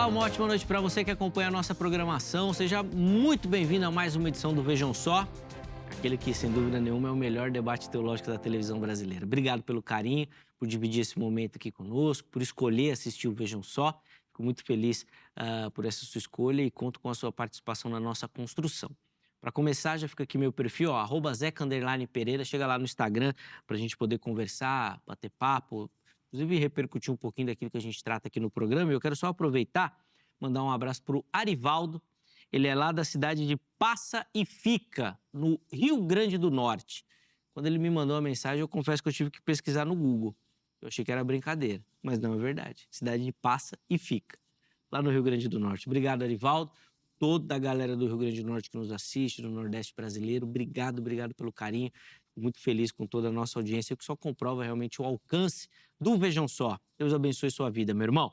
Olá, uma ótima noite para você que acompanha a nossa programação. Seja muito bem-vindo a mais uma edição do Vejam Só, aquele que, sem dúvida nenhuma, é o melhor debate teológico da televisão brasileira. Obrigado pelo carinho, por dividir esse momento aqui conosco, por escolher assistir o Vejam Só. Fico muito feliz por essa sua escolha e conto com a sua participação na nossa construção. Para começar, já fica aqui meu perfil, @Zeca_Pereira. Chega lá no Instagram para a gente poder conversar, bater papo, inclusive repercutir um pouquinho daquilo que a gente trata aqui no programa. Eu quero só aproveitar, mandar um abraço para o Arivaldo. Ele é lá da cidade de Passa e Fica, no Rio Grande do Norte. Quando ele me mandou a mensagem, eu confesso que eu tive que pesquisar no Google. Eu achei que era brincadeira, mas não é verdade. Cidade de Passa e Fica, lá no Rio Grande do Norte. Obrigado, Arivaldo. Toda a galera do Rio Grande do Norte que nos assiste, no Nordeste brasileiro, obrigado pelo carinho. Muito feliz com toda a nossa audiência, que só comprova realmente o alcance do Vejam Só. Deus abençoe sua vida, meu irmão.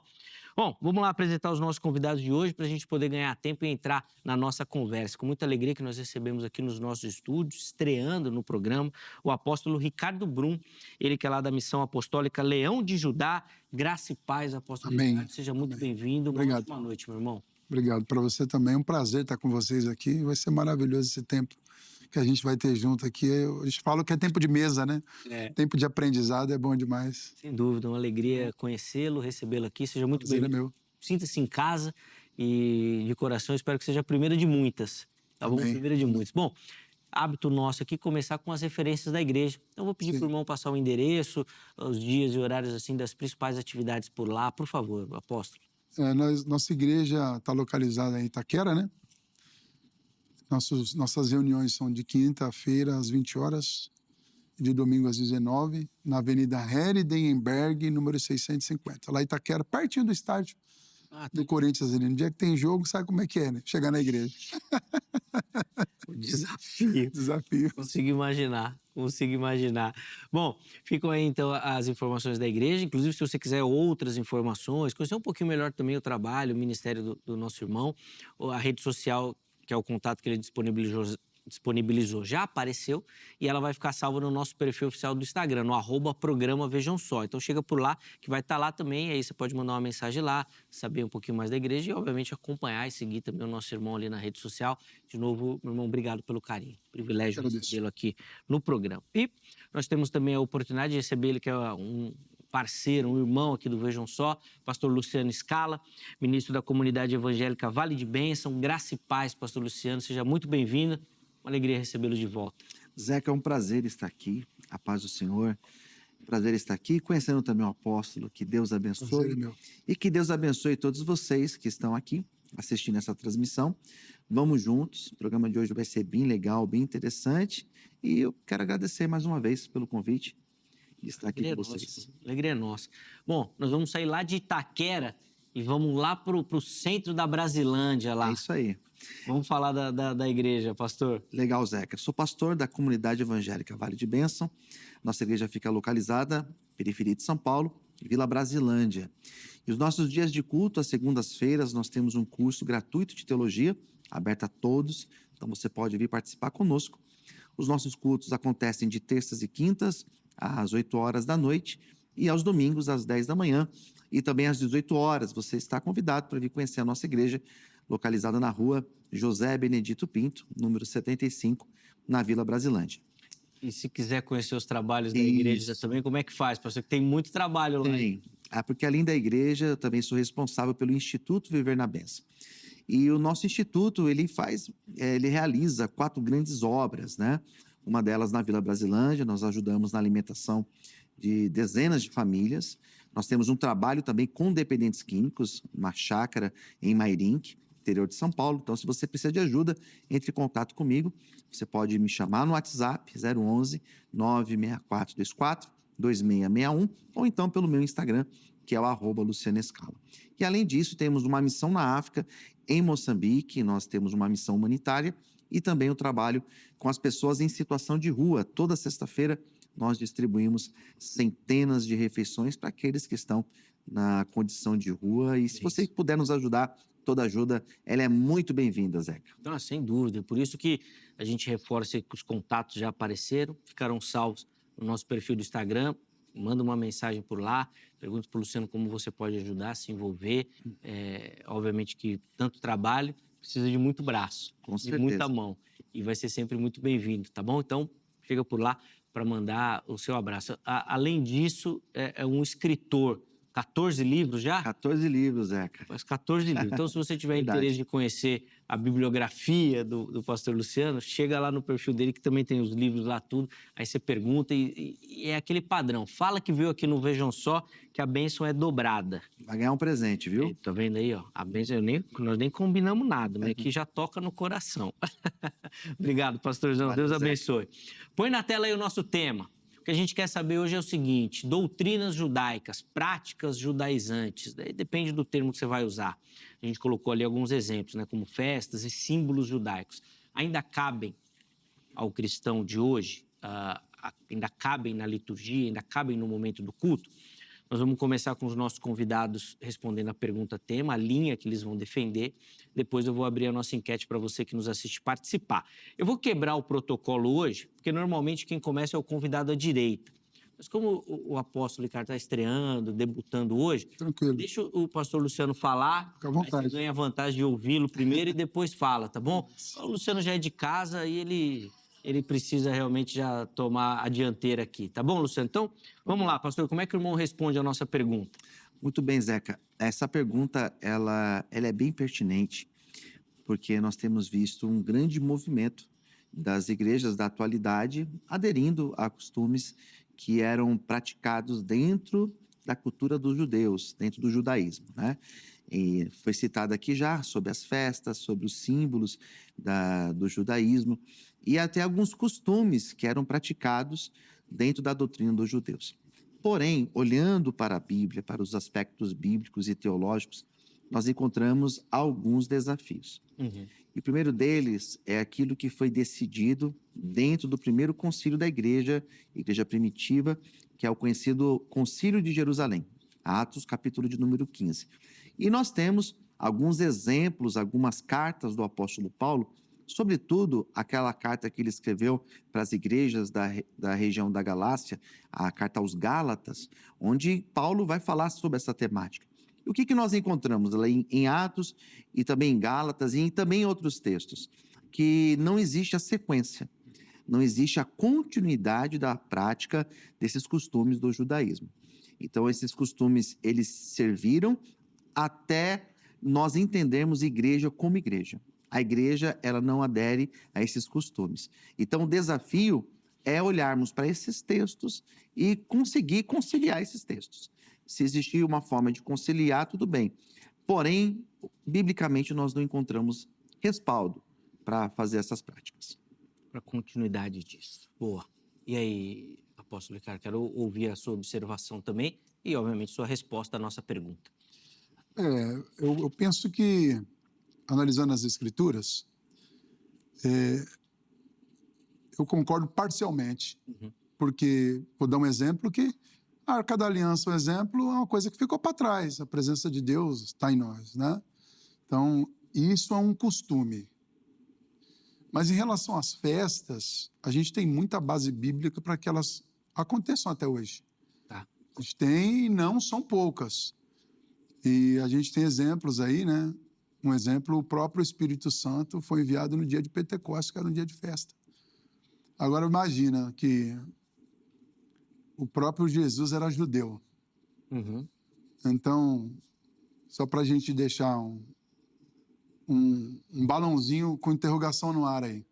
Bom, vamos lá apresentar os nossos convidados de hoje para a gente poder ganhar tempo e entrar na nossa conversa. Com muita alegria que nós recebemos aqui nos nossos estúdios, estreando no programa, o apóstolo Ricardo Brum, ele que é lá da Missão Apostólica Leão de Judá. Graça e paz, apóstolo Amém. Ricardo. Seja muito bem-vindo. Obrigado. Boa noite, meu irmão. Obrigado. Para você também é um prazer estar com vocês aqui. Vai ser maravilhoso esse tempo que a gente vai ter junto aqui. Eu falo que é tempo de mesa, né? Tempo de aprendizado é bom demais. Sem dúvida, uma alegria conhecê-lo, recebê-lo aqui. Seja muito bem-vindo. É meu. Sinta-se em casa e de coração espero que seja a primeira de muitas. Tá bom? Amém. Primeira de muitas. Bom, hábito nosso aqui começar com as referências da igreja. Então, eu vou pedir para o irmão passar o endereço, os dias e horários assim das principais atividades por lá. Por favor, apóstolo. Nossa igreja está localizada em Itaquera, né? Nossas reuniões são de quinta-feira às 20 horas, de domingo às 19, na Avenida Heridenberg, número 650. Lá em Itaquera, pertinho do estádio do Corinthians ali. No dia que tem jogo, sabe como é que é, né? Chegar na igreja. Desafio. Desafio. Consigo imaginar. Bom, ficam aí então as informações da igreja. Inclusive, se você quiser outras informações, conhecer um pouquinho melhor também o trabalho, o ministério do nosso irmão, ou a rede social, que é o contato que ele disponibilizou, já apareceu e ela vai ficar salva no nosso perfil oficial do Instagram, no @programa Vejam Só. Então chega por lá, que vai estar lá também, aí você pode mandar uma mensagem lá, saber um pouquinho mais da igreja e, obviamente, acompanhar e seguir também o nosso irmão ali na rede social. De novo, meu irmão, obrigado pelo carinho. Privilégio recebê-lo aqui no programa. E nós temos também a oportunidade de receber ele, que é um parceiro, um irmão aqui do Vejam Só, pastor Luciano Scala, ministro da comunidade evangélica Vale de Bênção. Graça e paz, pastor Luciano, seja muito bem-vindo. Uma alegria recebê-lo de volta. Zeca, é um prazer estar aqui, a paz do Senhor. Prazer estar aqui, conhecendo também o apóstolo, que Deus abençoe. Prazer, meu. E que Deus abençoe todos vocês que estão aqui assistindo essa transmissão. Vamos juntos, o programa de hoje vai ser bem legal, bem interessante. E eu quero agradecer mais uma vez pelo convite de estar aqui com vocês. Alegria é nossa. Bom, nós vamos sair lá de Itaquera e vamos lá pro centro da Brasilândia lá. É isso aí. Vamos falar da igreja, pastor. Legal, Zeca. Sou pastor da comunidade evangélica Vale de Bênção. Nossa igreja fica localizada na periferia de São Paulo, Vila Brasilândia. E os nossos dias de culto, às segundas-feiras, nós temos um curso gratuito de teologia, aberto a todos. Então você pode vir participar conosco. Os nossos cultos acontecem de terças e quintas, às 8 horas da noite, e aos domingos, às 10 da manhã, e também às 18 horas. Você está convidado para vir conhecer a nossa igreja, localizada na rua José Benedito Pinto, número 75, na Vila Brasilândia. E se quiser conhecer os trabalhos da igreja também, como é que faz, pastor? Que tem muito trabalho lá. Tem. Porque além da igreja, eu também sou responsável pelo Instituto Viver na Bênção. E o nosso instituto, ele realiza 4 grandes obras, né? Uma delas na Vila Brasilândia, nós ajudamos na alimentação de dezenas de famílias. Nós temos um trabalho também com dependentes químicos, uma chácara em Mairink, interior de São Paulo. Então, se você precisa de ajuda, entre em contato comigo. Você pode me chamar no WhatsApp, 011 96424 2661, ou então pelo meu Instagram, que é o @Luciano Scala. E além disso, temos uma missão na África, em Moçambique, nós temos uma missão humanitária e também o trabalho com as pessoas em situação de rua. Toda sexta-feira nós distribuímos centenas de refeições para aqueles que estão na condição de rua. E se você puder nos ajudar, toda ajuda, ela é muito bem-vinda, Zeca. Então, sem dúvida. Por isso que a gente reforça que os contatos já apareceram, ficaram salvos no nosso perfil do Instagram. manda uma mensagem por lá, pergunta para o Luciano como você pode ajudar, se envolver. Obviamente que tanto trabalho precisa de muito braço, Com de certeza. muita mão. E vai ser sempre muito bem-vindo, tá bom? Então, chega por lá para mandar o seu abraço. Além disso, é um escritor. 14 livros já? 14 livros, Zeca. Faz 14 livros. Então, se você tiver Verdade. interesse de conhecer a bibliografia do pastor Luciano, chega lá no perfil dele, que também tem os livros lá, tudo. Aí você pergunta e é aquele padrão. Fala que veio aqui no Vejam Só, que a bênção é dobrada. Vai ganhar um presente, viu? Tá vendo aí, ó? A bênção, nós nem combinamos nada, mas aqui já toca no coração. Obrigado, pastorzão. Valeu, Deus Zeca. abençoe. Põe na tela aí o nosso tema. O que a gente quer saber hoje é o seguinte: doutrinas judaicas, práticas judaizantes. Daí depende do termo que você vai usar. A gente colocou ali alguns exemplos, né, como festas e símbolos judaicos. Ainda cabem ao cristão de hoje? Ainda cabem na liturgia? Ainda cabem no momento do culto? Nós vamos começar com os nossos convidados respondendo a pergunta tema, a linha que eles vão defender. Depois eu vou abrir a nossa enquete para você que nos assiste participar. Eu vou quebrar o protocolo hoje, porque normalmente quem começa é o convidado à direita. Mas como o apóstolo Ricardo está estreando, debutando hoje, Tranquilo. deixa o pastor Luciano falar. Fica à vontade. Aí você ganha a vantagem de ouvi-lo primeiro e depois fala, tá bom? O Luciano já é de casa e ele precisa realmente já tomar a dianteira aqui. Tá bom, Luciano? Então, vamos lá, pastor. Como é que o irmão responde a nossa pergunta? Muito bem, Zeca. Essa pergunta, ela é bem pertinente, porque nós temos visto um grande movimento das igrejas da atualidade aderindo a costumes que eram praticados dentro da cultura dos judeus, dentro do judaísmo, né? E foi citado aqui já sobre as festas, sobre os símbolos do judaísmo e até alguns costumes que eram praticados dentro da doutrina dos judeus. Porém, olhando para a Bíblia, para os aspectos bíblicos e teológicos, nós encontramos alguns desafios. E o primeiro deles é aquilo que foi decidido dentro do primeiro concílio da igreja primitiva, que é o conhecido Concílio de Jerusalém, Atos, capítulo de número 15. E nós temos alguns exemplos, algumas cartas do apóstolo Paulo, sobretudo aquela carta que ele escreveu para as igrejas da região da Galácia, a carta aos Gálatas, onde Paulo vai falar sobre essa temática. E o que nós encontramos lá em Atos e também em Gálatas e também em outros textos? Que não existe a sequência, não existe a continuidade da prática desses costumes do judaísmo. Então, esses costumes, eles serviram até nós entendermos igreja como igreja. A igreja, ela não adere a esses costumes. Então, o desafio é olharmos para esses textos e conseguir conciliar esses textos. Se existir uma forma de conciliar, tudo bem. Porém, biblicamente, nós não encontramos respaldo para fazer essas práticas. Para continuidade disso. Boa. E aí, apóstolo Ricardo, quero ouvir a sua observação também e, obviamente, sua resposta à nossa pergunta. Eu penso que, analisando as Escrituras, eu concordo parcialmente, porque, vou dar um exemplo que a Arca da Aliança, um exemplo, é uma coisa que ficou para trás, a presença de Deus está em nós, né? Então, isso é um costume. Mas em relação às festas, a gente tem muita base bíblica para que elas aconteçam até hoje. Tá. A gente tem, e não são poucas. E a gente tem exemplos aí, né? Um exemplo, o próprio Espírito Santo foi enviado no dia de Pentecostes, que era um dia de festa. Agora imagina que o próprio Jesus era judeu. Então, só para a gente deixar um balãozinho com interrogação no ar aí.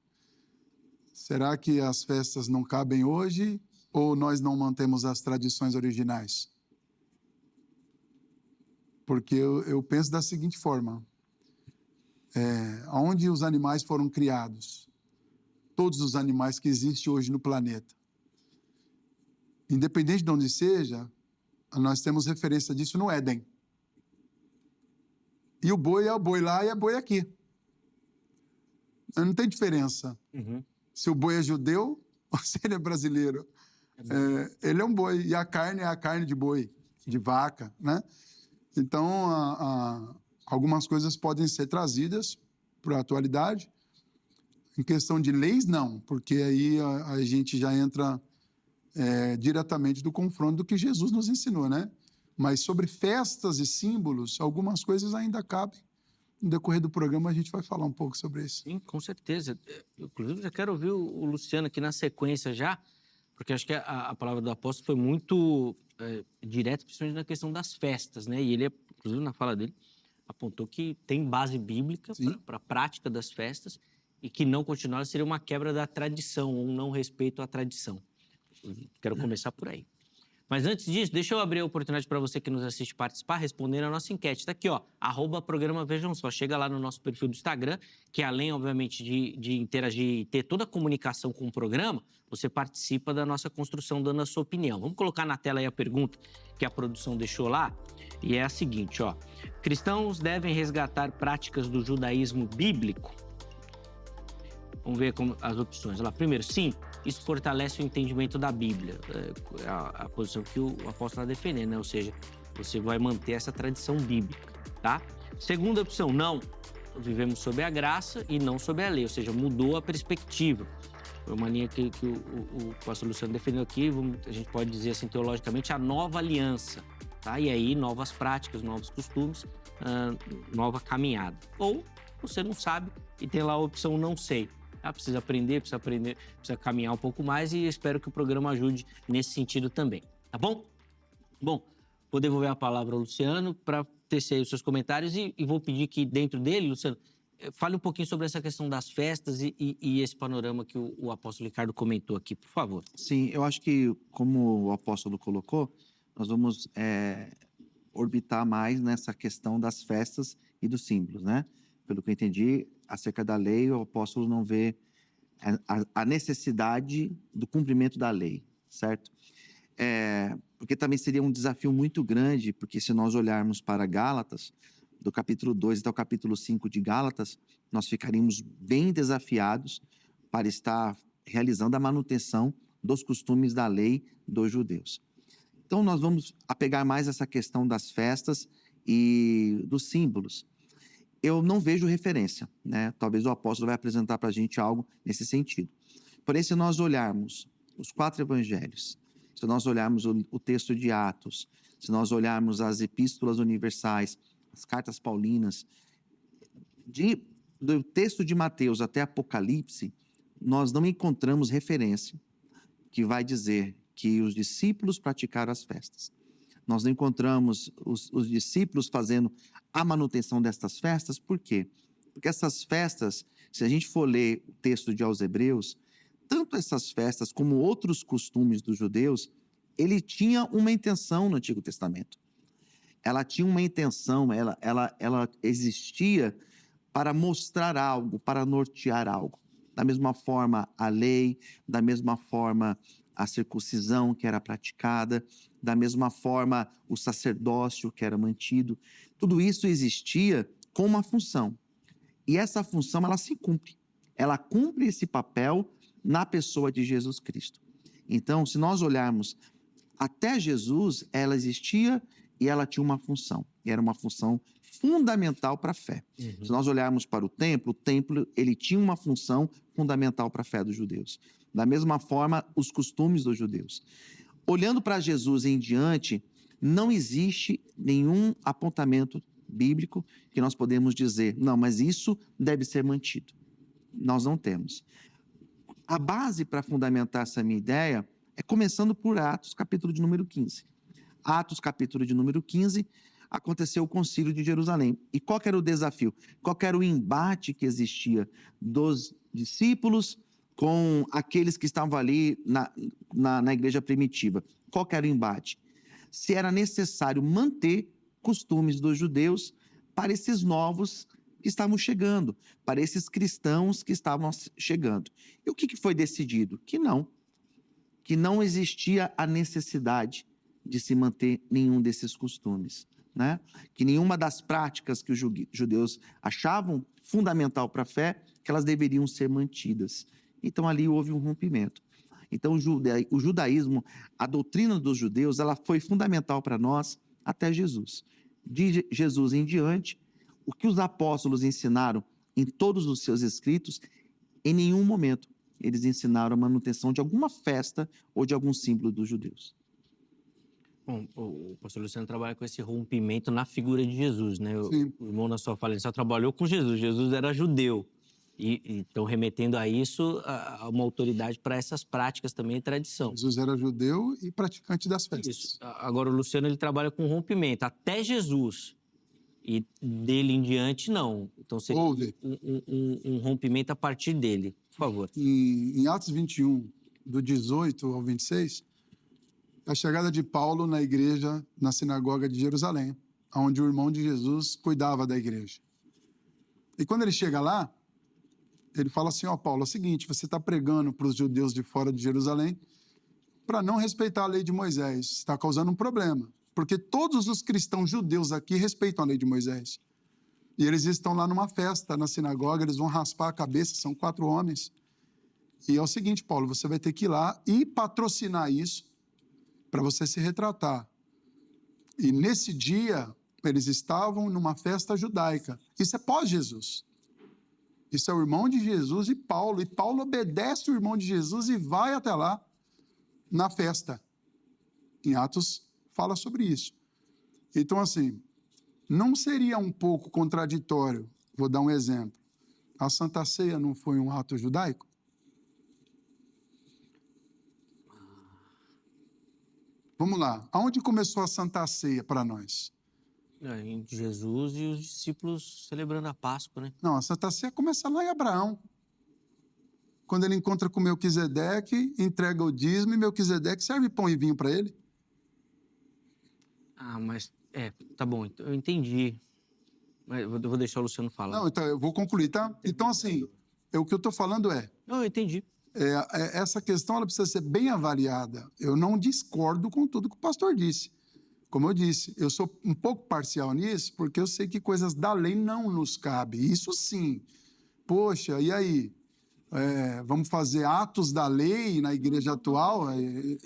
Será que as festas não cabem hoje ou nós não mantemos as tradições originais? Porque eu penso da seguinte forma, onde os animais foram criados, todos os animais que existem hoje no planeta, independente de onde seja, nós temos referência disso no Éden. E o boi é o boi lá e é boi aqui. Não tem diferença. Se o boi é judeu ou se ele é brasileiro. Ele é um boi e a carne é a carne de boi, de vaca, né? Então, algumas coisas podem ser trazidas para a atualidade. Em questão de leis, não, porque aí a gente já entra diretamente do confronto do que Jesus nos ensinou, né? Mas sobre festas e símbolos, algumas coisas ainda cabem. No decorrer do programa, a gente vai falar um pouco sobre isso. Sim, com certeza. Inclusive, já quero ouvir o Luciano aqui na sequência já, porque acho que a palavra do apóstolo foi muito direta, principalmente na questão das festas, né? E ele, inclusive, na fala dele, apontou que tem base bíblica para a prática das festas e que não continuar seria uma quebra da tradição, um não respeito à tradição. Quero começar por aí. Mas antes disso, deixa eu abrir a oportunidade para você que nos assiste participar, responder a nossa enquete. Está aqui, ó, @programa Vejam Só. Chega lá no nosso perfil do Instagram, que além, obviamente, de interagir e ter toda a comunicação com o programa, você participa da nossa construção dando a sua opinião. Vamos colocar na tela aí a pergunta que a produção deixou lá. E é a seguinte, ó. Cristãos devem resgatar práticas do judaísmo bíblico? Vamos ver as opções. Olha lá. Primeiro, sim, isso fortalece o entendimento da Bíblia. É a posição que o apóstolo está defendendo, né? Ou seja, você vai manter essa tradição bíblica, tá? Segunda opção, não. Vivemos sob a graça e não sob a lei, ou seja, mudou a perspectiva. Foi uma linha que o pastor Luciano defendeu aqui, a gente pode dizer assim, teologicamente, a nova aliança, tá? E aí, novas práticas, novos costumes, nova caminhada. Ou você não sabe e tem lá a opção não sei. Precisa aprender, precisa caminhar um pouco mais e espero que o programa ajude nesse sentido também, tá bom? Bom, vou devolver a palavra ao Luciano para tecer os seus comentários e vou pedir que dentro dele, Luciano, fale um pouquinho sobre essa questão das festas e esse panorama que o apóstolo Ricardo comentou aqui, por favor. Sim, eu acho que, como o apóstolo colocou, nós vamos orbitar mais nessa questão das festas e dos símbolos, né? Pelo que eu entendi, acerca da lei, o apóstolo não vê a necessidade do cumprimento da lei, certo? Porque também seria um desafio muito grande, porque se nós olharmos para Gálatas, do capítulo 2 até o capítulo 5 de Gálatas, nós ficaríamos bem desafiados para estar realizando a manutenção dos costumes da lei dos judeus. Então, nós vamos apegar mais essa questão das festas e dos símbolos. Eu não vejo referência, né? Talvez o apóstolo vai apresentar para a gente algo nesse sentido. Porém, se nós olharmos os 4 evangelhos, se nós olharmos o texto de Atos, se nós olharmos as epístolas universais, as cartas paulinas, do texto de Mateus até Apocalipse, nós não encontramos referência que vai dizer que os discípulos praticaram as festas. Nós não encontramos os discípulos fazendo a manutenção destas festas. Por quê? Porque essas festas, se a gente for ler o texto de aos Hebreus, tanto essas festas como outros costumes dos judeus, ele tinha uma intenção no Antigo Testamento. Ela tinha uma intenção, ela existia para mostrar algo, para nortear algo. Da mesma forma, a lei, da mesma forma, a circuncisão que era praticada, da mesma forma, o sacerdócio que era mantido. Tudo isso existia com uma função. E essa função, ela se cumpre. Ela cumpre esse papel na pessoa de Jesus Cristo. Então, se nós olharmos até Jesus, ela existia e ela tinha uma função. E era uma função fundamental para a fé. Uhum. Se nós olharmos para o templo ele tinha uma função fundamental para a fé dos judeus. Da mesma forma, os costumes dos judeus. Olhando para Jesus em diante, não existe nenhum apontamento bíblico que nós podemos dizer, não, mas isso deve ser mantido. Nós não temos. A base para fundamentar essa minha ideia é começando por Atos, capítulo de número 15. Atos, capítulo de número 15, aconteceu o concílio de Jerusalém. E qual era o desafio? Qual era o embate que existia dos discípulos com aqueles que estavam ali na igreja primitiva? Qual era o embate? Se era necessário manter costumes dos judeus para esses novos que estavam chegando, para esses cristãos que estavam chegando. E o que foi decidido? Que não existia a necessidade de se manter nenhum desses costumes, né? Que nenhuma das práticas que os judeus achavam fundamental para a fé, que elas deveriam ser mantidas. Então ali houve um rompimento. Então o judaísmo, a doutrina dos judeus, ela foi fundamental para nós até Jesus. De Jesus em diante, o que os apóstolos ensinaram em todos os seus escritos, em nenhum momento eles ensinaram a manutenção de alguma festa ou de algum símbolo dos judeus. Bom, o pastor Luciano trabalha com esse rompimento na figura de Jesus, né? Sim. O irmão na sua fala, ele só trabalhou com Jesus. Jesus era judeu. E estão remetendo a isso a uma autoridade para essas práticas também e tradição. Jesus era judeu e praticante das festas. Isso. Agora, o Luciano, ele trabalha com rompimento até Jesus. E dele em diante, não. Então, seria Houve. um rompimento a partir dele. Por favor. Em Atos 21, do 18 ao 26, a chegada de Paulo na igreja, na sinagoga de Jerusalém, onde o irmão de Jesus cuidava da igreja. E quando ele chega lá, ele fala assim, ó, Paulo, é o seguinte, você está pregando para os judeus de fora de Jerusalém para não respeitar a lei de Moisés. Está causando um problema, porque todos os cristãos judeus aqui respeitam a lei de Moisés. E eles estão lá numa festa, na sinagoga, eles vão raspar a cabeça, são 4 homens. E é o seguinte, Paulo, você vai ter que ir lá e patrocinar isso para você se retratar. E nesse dia, eles estavam numa festa judaica. Isso é pós-Jesus. Isso é o irmão de Jesus e Paulo obedece o irmão de Jesus e vai até lá na festa. Em Atos fala sobre isso. Então, assim, não seria um pouco contraditório, vou dar um exemplo, a Santa Ceia não foi um ato judaico? Vamos lá, aonde começou a Santa Ceia para nós? Em Jesus e os discípulos celebrando a Páscoa, né? Não, a Santa Ceia começa lá em Abraão. Quando ele encontra com Melquisedeque, entrega o dízimo e Melquisedeque serve pão e vinho para ele. Mas, tá bom, eu entendi. Mas eu vou deixar o Luciano falar. Não, então eu vou concluir, tá? Então, assim, o que eu estou falando Não, eu entendi. essa questão ela precisa ser bem avaliada. Eu não discordo com tudo que o pastor disse. Como eu disse, eu sou um pouco parcial nisso, porque eu sei que coisas da lei não nos cabem. Isso sim. Poxa, e aí? Vamos fazer atos da lei na igreja atual?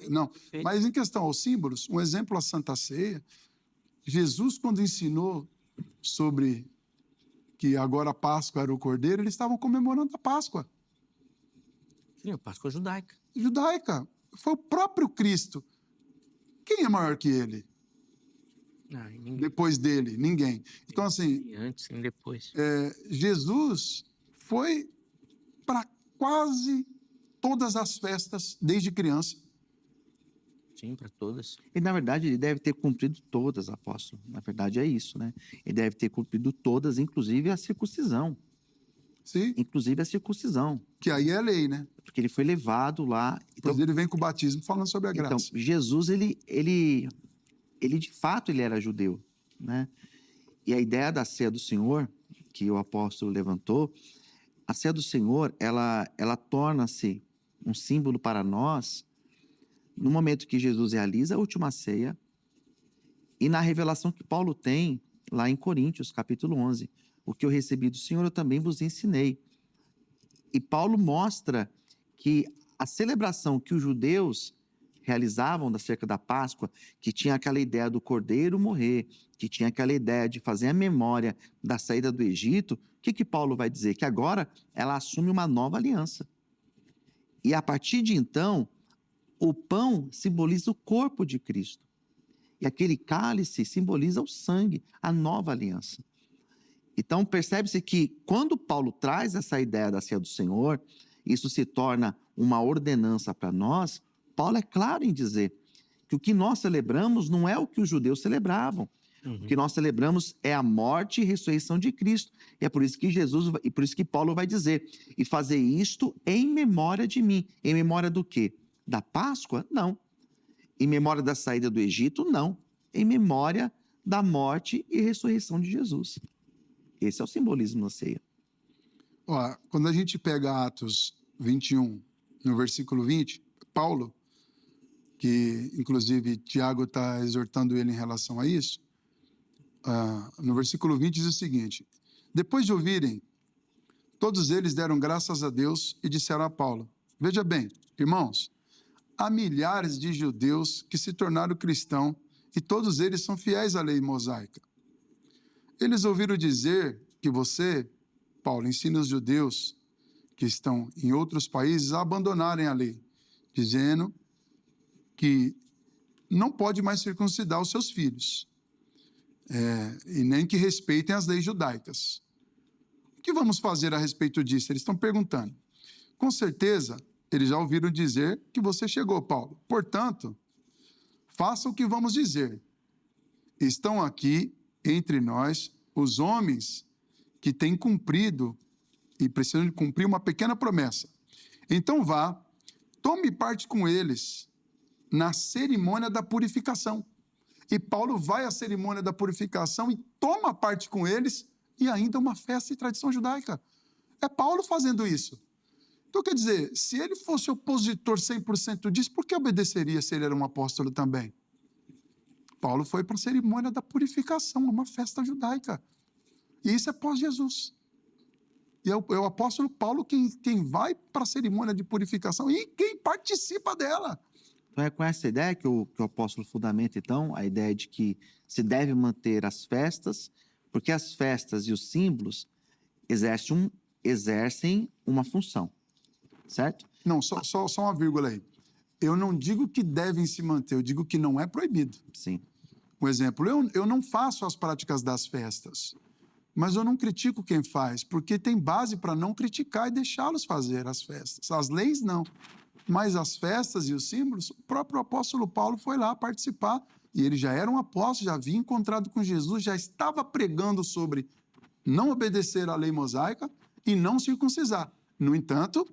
Não. Mas em questão aos símbolos, um exemplo, a Santa Ceia. Jesus, quando ensinou sobre que agora a Páscoa era o Cordeiro, eles estavam comemorando a Páscoa. Sim, a Páscoa judaica. Judaica. Foi o próprio Cristo. Quem é maior que ele? Depois dele, ninguém. Então, assim... Nem antes, nem depois. Jesus foi para quase todas as festas, desde criança. Sim, para todas. E, na verdade, ele deve ter cumprido todas, apóstolo. Na verdade, é isso, né? Ele deve ter cumprido todas, inclusive a circuncisão. Sim. Inclusive a circuncisão. Que aí é lei, né? Porque ele foi levado lá. Então, ele vem com o batismo falando sobre a graça. Então, Jesus, ele de fato, ele era judeu, né? E a ideia da ceia do Senhor, que o apóstolo levantou, a ceia do Senhor, ela torna-se um símbolo para nós no momento que Jesus realiza a última ceia e na revelação que Paulo tem lá em Coríntios, capítulo 11. O que eu recebi do Senhor, eu também vos ensinei. E Paulo mostra que a celebração que os judeus realizavam acerca da Páscoa, que tinha aquela ideia do cordeiro morrer, que tinha aquela ideia de fazer a memória da saída do Egito, o que Paulo vai dizer? Que agora ela assume uma nova aliança. E a partir de então, o pão simboliza o corpo de Cristo. E aquele cálice simboliza o sangue, a nova aliança. Então, percebe-se que quando Paulo traz essa ideia da ceia do Senhor, isso se torna uma ordenança para nós. Paulo é claro em dizer que o que nós celebramos não é o que os judeus celebravam. O que nós celebramos é a morte e ressurreição de Cristo. E é por isso que Paulo vai dizer, e fazer isto em memória de mim. Em memória do quê? Da Páscoa? Não. Em memória da saída do Egito? Não. Em memória da morte e ressurreição de Jesus. Esse é o simbolismo da ceia. Quando a gente pega Atos 21, no versículo 20, Paulo, que inclusive Tiago está exortando ele em relação a isso, no versículo 20 diz o seguinte: depois de ouvirem, todos eles deram graças a Deus e disseram a Paulo: veja bem, irmãos, há milhares de judeus que se tornaram cristãos e todos eles são fiéis à lei mosaica. Eles ouviram dizer que você, Paulo, ensina os judeus que estão em outros países a abandonarem a lei, dizendo que não pode mais circuncidar os seus filhos, e nem que respeitem as leis judaicas. O que vamos fazer a respeito disso? Eles estão perguntando. Com certeza, eles já ouviram dizer que você chegou, Paulo. Portanto, faça o que vamos dizer. Estão aqui entre nós os homens que têm cumprido e precisam de cumprir uma pequena promessa. Então vá, tome parte com eles na cerimônia da purificação. E Paulo vai à cerimônia da purificação e toma parte com eles, e ainda uma festa e tradição judaica. É Paulo fazendo isso. Então, quer dizer, se ele fosse opositor 100% disso, por que obedeceria se ele era um apóstolo também? Paulo foi para a cerimônia da purificação, uma festa judaica. E isso é pós-Jesus. E é o apóstolo Paulo quem vai para a cerimônia de purificação e quem participa dela. Então, é com essa ideia que o apóstolo fundamenta, então, a ideia de que se deve manter as festas, porque as festas e os símbolos exercem uma função, certo? Não, só uma vírgula aí. Eu não digo que devem se manter, eu digo que não é proibido. Sim. Um exemplo, eu não faço as práticas das festas, mas eu não critico quem faz, porque tem base para não criticar e deixá-los fazer as festas. As leis, não. Mas as festas e os símbolos, o próprio apóstolo Paulo foi lá participar, e ele já era um apóstolo, já havia encontrado com Jesus, já estava pregando sobre não obedecer à lei mosaica e não circuncisar. No entanto,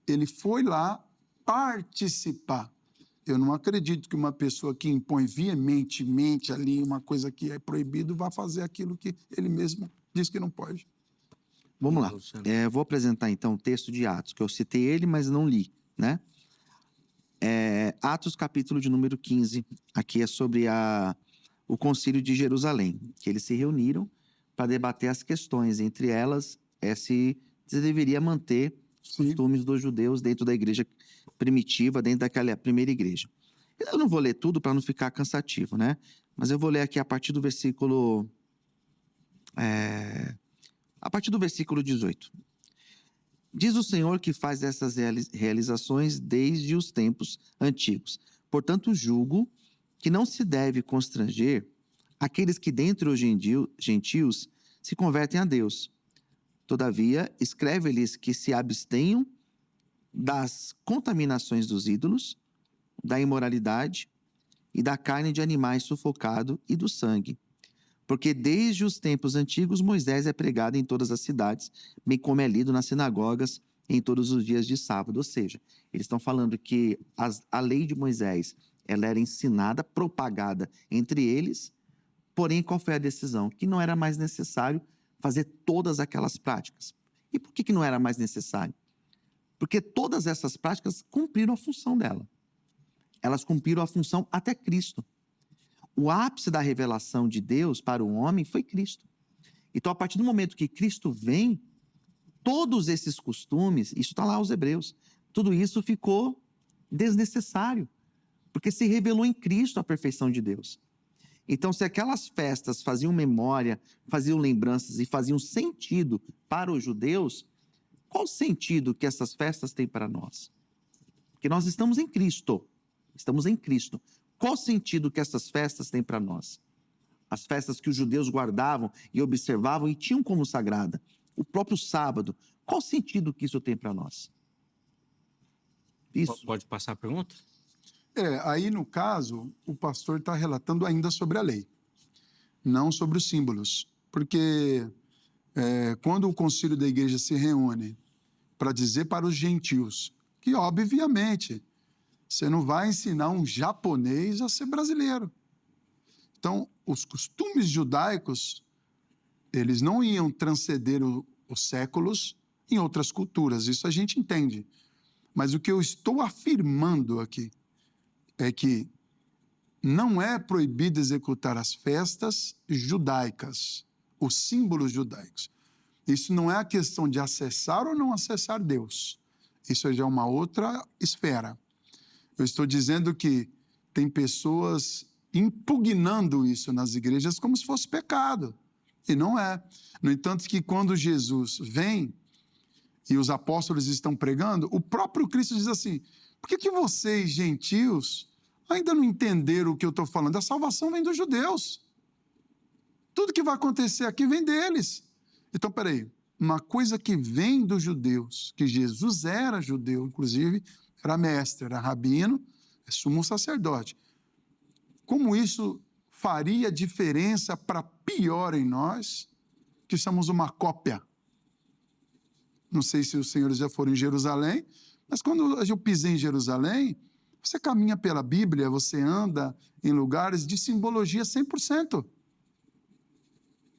ele foi lá participar. Eu não acredito que uma pessoa que impõe veementemente ali uma coisa que é proibido vá fazer aquilo que ele mesmo diz que não pode. Vamos lá. Vou apresentar então o texto de Atos, que eu citei ele, mas não li, né? Atos, capítulo de número 15. Aqui é sobre o concílio de Jerusalém, que eles se reuniram para debater as questões. Entre elas, se deveria manter os costumes dos judeus dentro da igreja primitiva, dentro daquela primeira igreja. Eu não vou ler tudo para não ficar cansativo, né? Mas eu vou ler aqui a partir do versículo... a partir do versículo 18. Diz o Senhor que faz essas realizações desde os tempos antigos. Portanto, julgo que não se deve constranger aqueles que dentre os gentios se convertem a Deus. Todavia, escreve-lhes que se abstenham das contaminações dos ídolos, da imoralidade e da carne de animais sufocado e do sangue. Porque desde os tempos antigos Moisés é pregado em todas as cidades, bem como é lido nas sinagogas em todos os dias de sábado. Ou seja, eles estão falando que a lei de Moisés ela era ensinada, propagada entre eles, porém qual foi a decisão? Que não era mais necessário fazer todas aquelas práticas. E por que não era mais necessário? Porque todas essas práticas cumpriram a função dela. Elas cumpriram a função até Cristo. O ápice da revelação de Deus para o homem foi Cristo. Então, a partir do momento que Cristo vem, todos esses costumes, isso está lá aos Hebreus, tudo isso ficou desnecessário, porque se revelou em Cristo a perfeição de Deus. Então, se aquelas festas faziam memória, faziam lembranças e faziam sentido para os judeus, qual o sentido que essas festas têm para nós? Porque nós estamos em Cristo. Estamos em Cristo. Qual o sentido que essas festas têm para nós? As festas que os judeus guardavam e observavam e tinham como sagrada. O próprio sábado. Qual o sentido que isso tem para nós? Isso. Pode passar a pergunta? Aí no caso, o pastor está relatando ainda sobre a lei, não sobre os símbolos. Porque quando o concílio da igreja se reúne para dizer para os gentios que, obviamente, você não vai ensinar um japonês a ser brasileiro. Então, os costumes judaicos, eles não iam transcender os séculos em outras culturas, isso a gente entende. Mas o que eu estou afirmando aqui é que não é proibido executar as festas judaicas, os símbolos judaicos. Isso não é a questão de acessar ou não acessar Deus. Isso já é uma outra esfera. Eu estou dizendo que tem pessoas impugnando isso nas igrejas como se fosse pecado. E não é. No entanto, que quando Jesus vem, e os apóstolos estão pregando, o próprio Cristo diz assim: por que vocês, gentios, ainda não entenderam o que eu estou falando? A salvação vem dos judeus. Tudo que vai acontecer aqui vem deles. Então, peraí, uma coisa que vem dos judeus, que Jesus era judeu, inclusive, era mestre, era rabino, é sumo sacerdote. Como isso faria diferença para pior em nós, que somos uma cópia? Não sei se os senhores já foram em Jerusalém, mas quando eu pisei em Jerusalém, você caminha pela Bíblia, você anda em lugares de simbologia 100%.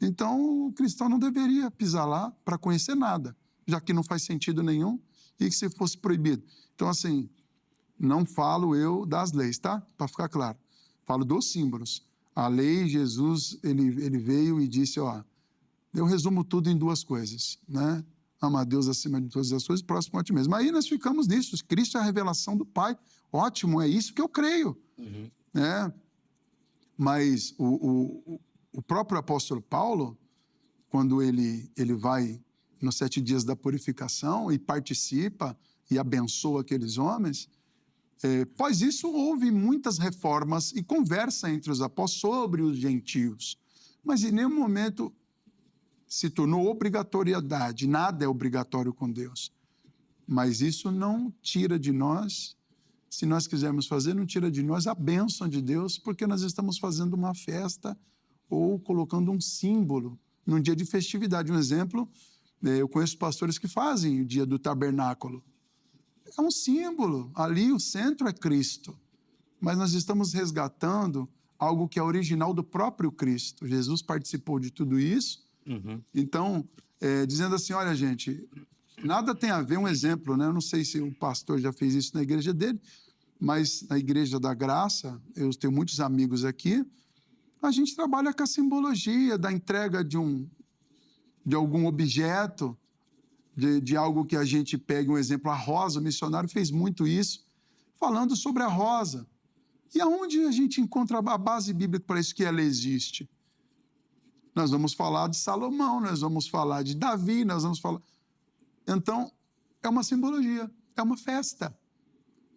Então, o cristão não deveria pisar lá para conhecer nada, já que não faz sentido nenhum e que se fosse proibido. Então, assim, não falo eu das leis, tá? Para ficar claro. Falo dos símbolos. A lei, Jesus, ele veio e disse, ó, eu resumo tudo em duas coisas, né? Ama a Deus acima de todas as coisas, próximo a ti mesmo. Aí nós ficamos nisso. Cristo é a revelação do Pai. Ótimo, é isso que eu creio. Né? Mas o próprio apóstolo Paulo, quando ele vai nos 7 dias da purificação e participa e abençoa aqueles homens, após isso houve muitas reformas e conversa entre os apóstolos sobre os gentios. Mas em nenhum momento se tornou obrigatoriedade, nada é obrigatório com Deus. Mas isso não tira de nós, se nós quisermos fazer, não tira de nós a bênção de Deus, porque nós estamos fazendo uma festa ou colocando um símbolo num dia de festividade. Um exemplo, eu conheço pastores que fazem o dia do tabernáculo. É um símbolo, ali o centro é Cristo, mas nós estamos resgatando algo que é original do próprio Cristo. Jesus participou de tudo isso. Então, dizendo assim, olha, gente, nada tem a ver, um exemplo, né? Eu não sei se o pastor já fez isso na igreja dele, mas na Igreja da Graça, eu tenho muitos amigos aqui, a gente trabalha com a simbologia da entrega de algum objeto, de algo que a gente pega, um exemplo, a rosa, o missionário fez muito isso, falando sobre a rosa. E aonde a gente encontra a base bíblica para isso que ela existe? Nós vamos falar de Salomão, nós vamos falar de Davi, nós vamos falar... Então, é uma simbologia, é uma festa.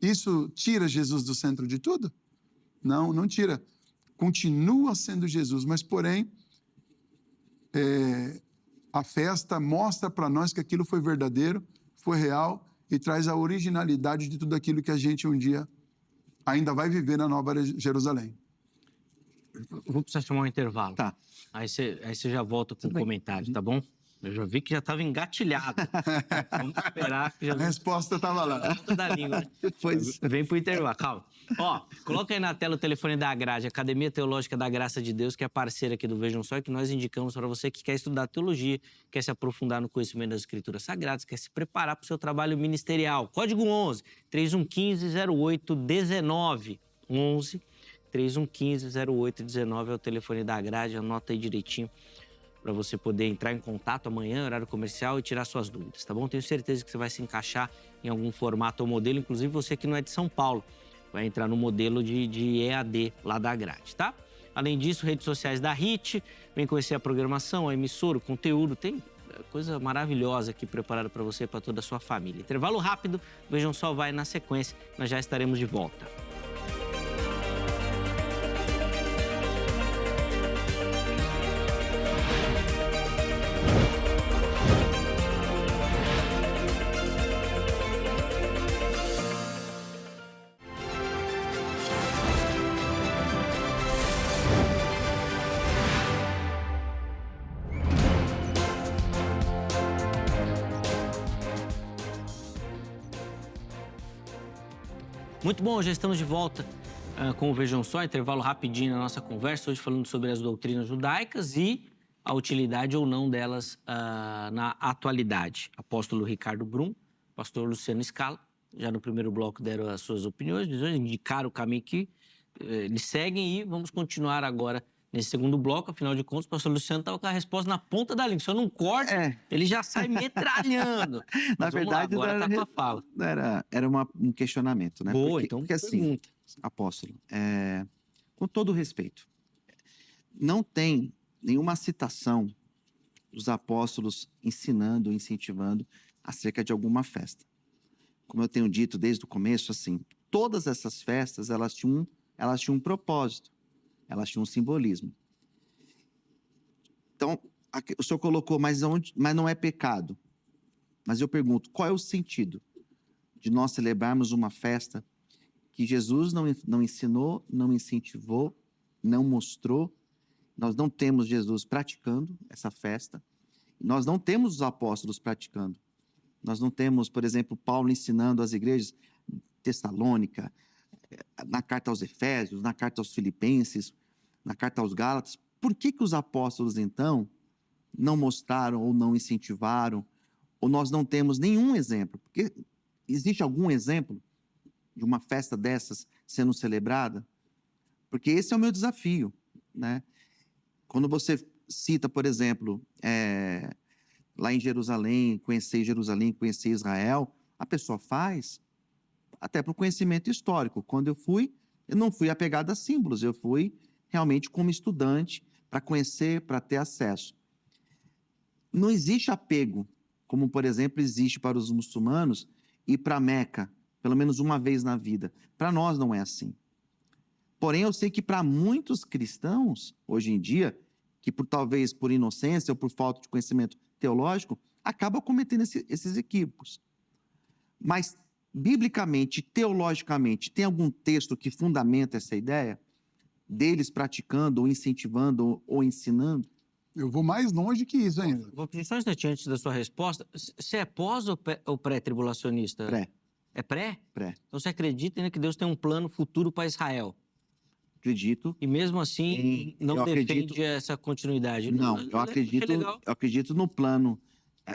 Isso tira Jesus do centro de tudo? Não, não tira. Continua sendo Jesus, mas, porém, a festa mostra para nós que aquilo foi verdadeiro, foi real e traz a originalidade de tudo aquilo que a gente um dia ainda vai viver na Nova Jerusalém. Vou precisar chamar um intervalo. Tá. Aí você já volta com o comentário, tá bom? Eu já vi que já estava engatilhado. Vamos esperar. Que já... A resposta estava lá. Ponta da língua, né? Vem pro intervalo, calma. Ó, coloca aí na tela o telefone da Grade, Academia Teológica da Graça de Deus, que é parceira aqui do Vejam Só, e que nós indicamos para você que quer estudar teologia, quer se aprofundar no conhecimento das Escrituras Sagradas, quer se preparar para o seu trabalho ministerial. Código 11 3115-0819. 11 3115-0819 é o telefone da Grade, anota aí direitinho para você poder entrar em contato amanhã, horário comercial, e tirar suas dúvidas, tá bom? Tenho certeza que você vai se encaixar em algum formato ou modelo, inclusive você que não é de São Paulo, vai entrar no modelo de EAD lá da Grade, tá? Além disso, redes sociais da HIT, vem conhecer a programação, a emissora, o conteúdo, tem coisa maravilhosa aqui preparada para você e para toda a sua família. Intervalo rápido, Vejam Só vai na sequência, nós já estaremos de volta. Muito bom, já estamos de volta com o Vejam Só, intervalo rapidinho na nossa conversa, hoje falando sobre as doutrinas judaicas e a utilidade ou não delas na atualidade. Apóstolo Ricardo Brum, pastor Luciano Scala, já no primeiro bloco deram as suas opiniões, indicaram o caminho que eles seguem e vamos continuar agora nesse segundo bloco. Afinal de contas, o pastor Luciano estava com a resposta na ponta da língua. Se eu não corto, ele já sai metralhando. Na verdade, lá, agora tá com a fala. Era um questionamento, né? Boa, então porque assim, apóstolo, com todo respeito, não tem nenhuma citação dos apóstolos ensinando, incentivando acerca de alguma festa. Como eu tenho dito desde o começo, assim, todas essas festas, elas tinham um propósito, elas tinham um simbolismo. Então, o senhor colocou, mas não é pecado. Mas eu pergunto, qual é o sentido de nós celebrarmos uma festa que Jesus não ensinou, não incentivou, não mostrou? Nós não temos Jesus praticando essa festa. Nós não temos os apóstolos praticando. Nós não temos, por exemplo, Paulo ensinando às igrejas, Tessalônica, na carta aos Efésios, na carta aos Filipenses, na carta aos Gálatas. Por que os apóstolos, então, não mostraram ou não incentivaram, ou nós não temos nenhum exemplo? Porque existe algum exemplo de uma festa dessas sendo celebrada? Porque esse é o meu desafio, né? Quando você cita, por exemplo, lá em Jerusalém, conhecer Israel, a pessoa faz até para o conhecimento histórico. Quando eu fui, eu não fui apegado a símbolos, eu fui realmente como estudante para conhecer, para ter acesso. Não existe apego, como, por exemplo, existe para os muçulmanos ir para Meca, pelo menos uma vez na vida. Para nós não é assim. Porém, eu sei que para muitos cristãos, hoje em dia, que talvez por inocência ou por falta de conhecimento teológico, acabam cometendo esses equívocos. Mas, biblicamente, teologicamente, tem algum texto que fundamenta essa ideia deles praticando, ou incentivando, ou ensinando? Eu vou mais longe que isso ainda. Vou pedir só um instantinho antes da sua resposta. Você é pós ou pré-tribulacionista? Pré. É pré? Pré. Então você acredita ainda que Deus tem um plano futuro para Israel? Acredito. E mesmo assim, não defende essa continuidade? Não, eu acredito no plano.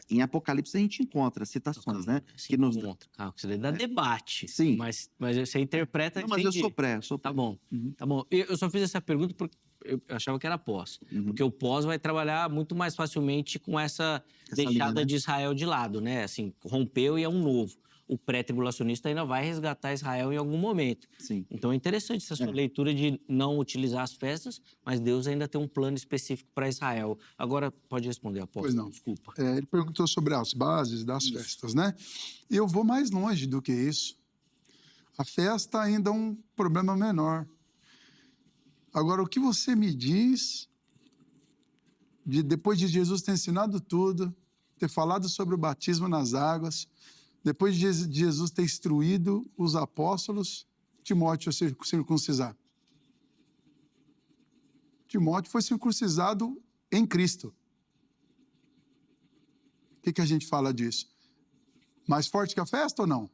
Em Apocalipse a gente encontra citações, né? Que nos você dá debate. Sim. Mas você interpreta... Não, mas eu sou pré. Tá bom. Tá bom. Eu só fiz essa pergunta porque eu achava que era pós. Porque o pós vai trabalhar muito mais facilmente com essa deixada linha, né? De Israel de lado, né? Assim, rompeu e é um novo. O pré-tribulacionista ainda vai resgatar Israel em algum momento. Sim. Então é interessante essa sua leitura de não utilizar as festas, mas Deus ainda tem um plano específico para Israel. Agora, pode responder, apóstolo. Pois não. Desculpa. Ele perguntou sobre as bases das festas, né? Eu vou mais longe do que isso. A festa ainda é um problema menor. Agora, o que você me diz, depois de Jesus ter ensinado tudo, ter falado sobre o batismo nas águas, depois de Jesus ter instruído os apóstolos, Timóteo a circuncisar. Timóteo foi circuncisado em Cristo. O que a gente fala disso? Mais forte que a festa ou não?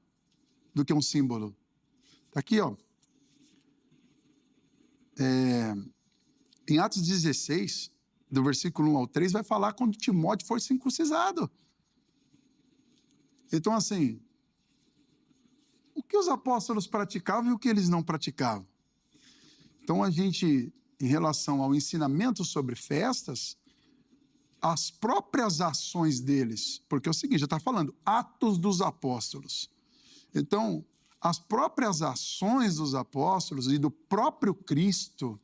Do que um símbolo. Está aqui, ó. Em Atos 16, do versículo 1 ao 3, vai falar quando Timóteo foi circuncisado. Então, assim, o que os apóstolos praticavam e o que eles não praticavam? Então, a gente, em relação ao ensinamento sobre festas, as próprias ações deles, porque é o seguinte, já está falando, Atos dos Apóstolos. Então, as próprias ações dos apóstolos e do próprio Cristo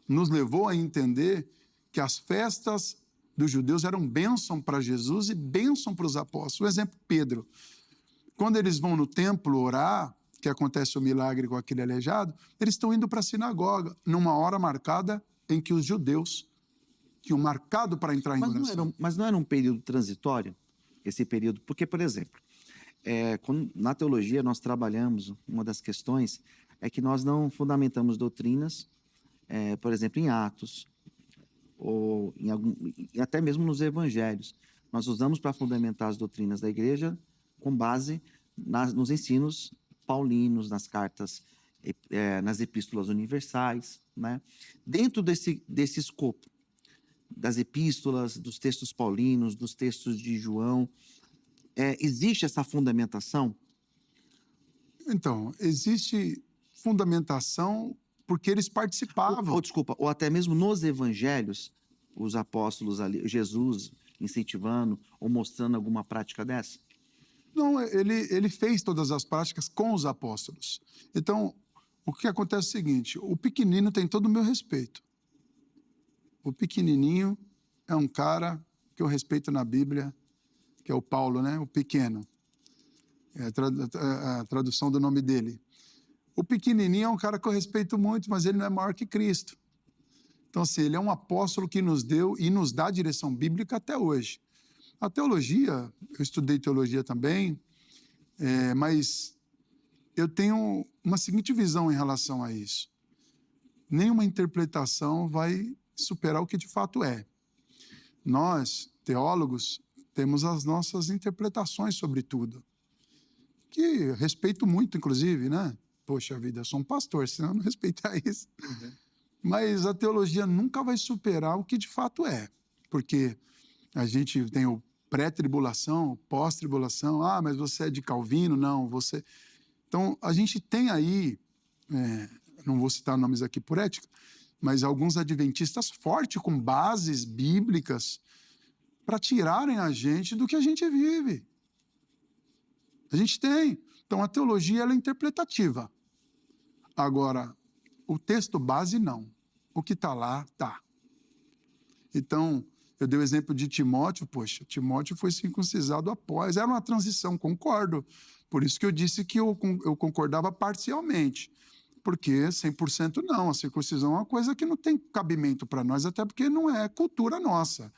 nos levou a entender que as festas dos judeus eram bênção para Jesus e bênção para os apóstolos. Um exemplo, Pedro. Quando eles vão no templo orar, que acontece o milagre com aquele aleijado, eles estão indo para a sinagoga, numa hora marcada em que os judeus tinham marcado para entrar em oração. Mas não era um período transitório, esse período? Porque, por exemplo, na teologia nós trabalhamos, uma das questões é que nós não fundamentamos doutrinas, por exemplo, em Atos, ou até mesmo nos evangelhos. Nós usamos para fundamentar as doutrinas da igreja com base nos ensinos paulinos, nas cartas, nas epístolas universais, né? Dentro desse escopo das epístolas, dos textos paulinos, dos textos de João, existe essa fundamentação? Então, existe fundamentação porque eles participavam. Ou até mesmo nos evangelhos, os apóstolos ali, Jesus incentivando ou mostrando alguma prática dessa? Não, ele fez todas as práticas com os apóstolos. Então, o que acontece é o seguinte, o pequenino tem todo o meu respeito. O pequenininho é um cara que eu respeito na Bíblia, que é o Paulo, né? O pequeno. É a tradução do nome dele. O pequenininho é um cara que eu respeito muito, mas ele não é maior que Cristo. Então, assim, ele é um apóstolo que nos deu e nos dá direção bíblica até hoje. A teologia, eu estudei teologia também, mas eu tenho uma seguinte visão em relação a isso. Nenhuma interpretação vai superar o que de fato é. Nós, teólogos, temos as nossas interpretações sobre tudo, que eu respeito muito, inclusive, né? Poxa vida, eu sou um pastor, senão eu não respeitar isso. Uhum. Mas a teologia nunca vai superar o que de fato é, porque a gente tem o pré-tribulação, o pós-tribulação. Ah, mas você é de Calvino? Não, você... Então, a gente tem aí, não vou citar nomes aqui por ética, mas alguns adventistas fortes, com bases bíblicas, para tirarem a gente do que a gente vive. A gente tem. Então, a teologia ela é interpretativa. Agora, o texto base, não. O que está lá, está. Então, eu dei o exemplo de Timóteo. Poxa, Timóteo foi circuncisado após. Era uma transição, concordo. Por isso que eu disse que eu concordava parcialmente. Porque 100% não. A circuncisão é uma coisa que não tem cabimento para nós, até porque não é cultura nossa,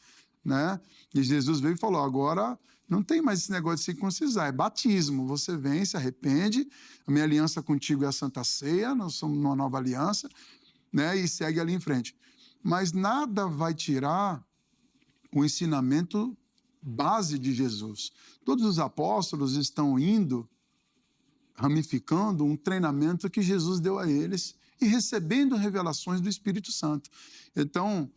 né? E Jesus veio e falou, agora não tem mais esse negócio de circuncisar, é batismo. Você vem, se arrepende, a minha aliança contigo é a Santa Ceia, nós somos numa nova aliança, né? E segue ali em frente. Mas nada vai tirar o ensinamento base de Jesus. Todos os apóstolos estão indo, ramificando um treinamento que Jesus deu a eles e recebendo revelações do Espírito Santo. Então,